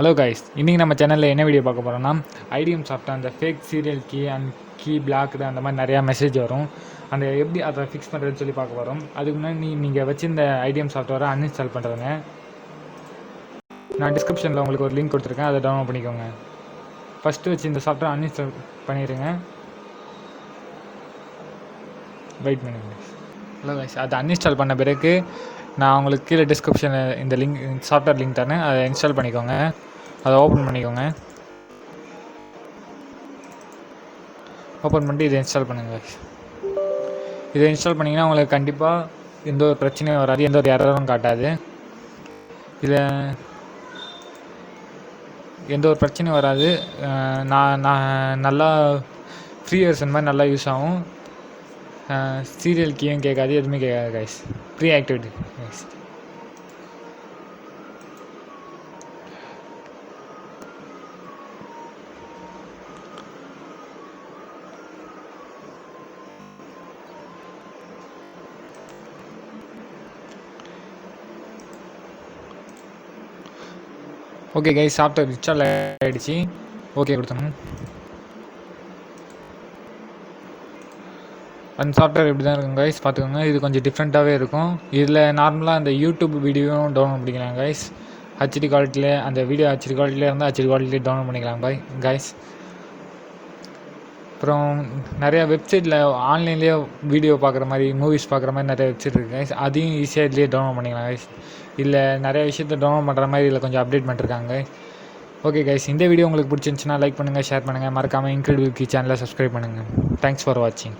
Hello guys, இன்றைக்கி நம்ம சேனலில் என்ன வீடியோ பார்க்க போகிறோம்னா ஐடிஎம் சாஃப்ட்வேர் அந்த fake serial key and key blocked அந்த மாதிரி நிறையா மெசேஜ் வரும். அந்த எப்படி அதை ஃபிக்ஸ் பண்ணுறதுன்னு சொல்லி பார்க்க போகிறோம். அதுக்கு முன்னாடி நீங்கள் வச்சிருந்த ஐடிஎம் சாஃப்ட்வேரை அன்இன்ஸ்டால் பண்ணுறதுங்க. நான் டிஸ்கிரிப்ஷனில் உங்களுக்கு ஒரு லிங்க் கொடுத்துருக்கேன், அதை டவுன்லோட் பண்ணிக்கோங்க. ஃபஸ்ட்டு வச்சு இந்த சாஃப்ட்வேர் அன்இன்ஸ்டால் பண்ணிடுங்க. வெயிட் பண்ணுங்க. ஹலோ கைஸ், அதை அன்இன்ஸ்டால் பண்ண பிறகு நான் உங்களுக்கு கீழே டிஸ்கிரிப்ஷனில் இந்த லிங்க் சாஃப்ட்வேர் லிங்க் தரேன், அதை இன்ஸ்டால் பண்ணிக்கோங்க. அதை ஓப்பன் பண்ணிக்கோங்க. ஓப்பன் பண்ணிட்டு இதை இன்ஸ்டால் பண்ணுங்கள். இதை இன்ஸ்டால் பண்ணிங்கன்னா உங்களுக்கு கண்டிப்பாக எந்த ஒரு பிரச்சனையும் வராது, எந்த ஒரு எரரும் காட்டாது. இதில் எந்த ஒரு பிரச்சனையும் வராது. நான் நல்லா ஃப்ரீ வெர்ஷன் மாதிரி நல்லா யூஸ் ஆகும். சீரியல் கீயும் கேட்காது, எதுவுமே கேட்காது guys. Free activity guys. Okay guys, software install ஆகிடுச்சு. ஓகே கொடுத்தோம். அந்த சாஃப்ட்வேர் இப்படி தான் இருக்கும் கைஸ், பார்த்துக்கோங்க. இது கொஞ்சம் டிஃப்ரெண்ட்டாகவே இருக்கும். இதில் நார்மலாக அந்த யூடியூப் வீடியோவும் டவுன்லோட் பண்ணிக்கலாம் கைஸ். ஹெச்டி குவாலிட்டியில் அந்த வீடியோ ஹெச்டி குவாலிட்டியில் இருந்தால் ஹெச்டி குவாலிட்டியில் டவுன்லோட் பண்ணிக்கலாம் கைஸ். அப்புறம் நிறையா வெப்சைட்டில் ஆன்லைன்லேயே வீடியோ பார்க்குற மாதிரி, மூவிஸ் பார்க்குற மாதிரி நிறைய வெப்சைட் இருக்குது கைஸ். அதையும் ஈஸியாக இதுலேயே டவுன்லோட் பண்ணிக்கலாம் கைஸ். இல்லை நிறைய விஷயத்தை டவுன்லோட் பண்ணுற மாதிரி இதில் கொஞ்சம் அப்டேட் பண்ணிருக்காங்க. ஓகே கைஸ், இந்த வீடியோ உங்களுக்கு பிடிச்சிருந்துச்சுன்னா லைக் பண்ணுங்கள், ஷேர் பண்ணுங்கள். மறக்காமல் இன்க்ரெடிபிள் கீ சேனலை சப்ஸ்கிரைப் பண்ணுங்கள். தேங்க்ஸ் ஃபார் வாட்சிங்.